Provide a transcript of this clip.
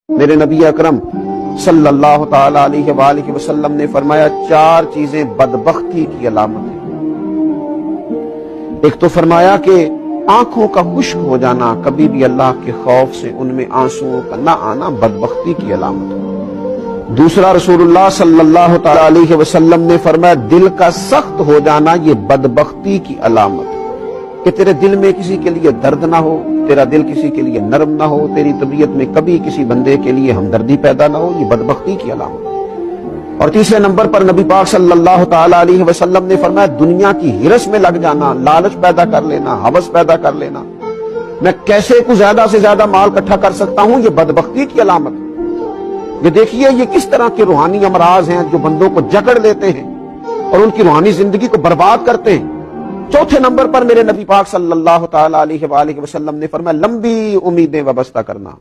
मेरे नबी अकरम सल्लल्लाहु ताला अलैहि वसल्लम ने फरमाया, चार चीजें बदबख्ती की अलामत है। एक तो फरमाया कि आंखों का खुश्क हो जाना, कभी भी अल्लाह के खौफ से उनमें आंसुओं का ना आना बदबख्ती की अलामत है। दूसरा, रसूलुल्लाह सल्लल्लाहु ताला अलैहि वसल्लम ने फरमाया, दिल का सख्त हो जाना ये बदबख्ती की अलामत है, कि तेरे दिल में किसी के लिए दर्द ना हो, तेरा दिल किसी के लिए नरम ना हो, तेरी तबीयत में कभी किसी बंदे के लिए हमदर्दी पैदा ना हो, ये बदबख्ती की अलामत है। और तीसरे नंबर पर नबी पाक सल्लल्लाहु ताला अलैहि वसल्लम ने फरमाया, दुनिया की हिरस में लग जाना, लालच पैदा कर लेना, हवस पैदा कर लेना, मैं कैसे कुछ ज्यादा से ज्यादा माल इकट्ठा कर सकता हूं, ये बदबख्ती की अलामत है। ये देखिए ये किस तरह के रूहानी अमराज हैं जो बंदों को जकड़ लेते हैं और उनकी रूहानी जिंदगी को बर्बाद करते हैं। चौथे नंबर पर मेरे नबी पाक सल्लल्लाहु ताला अलैहि वसल्लम ने फरमाया, लंबी उम्मीदें वाबस्ता करना।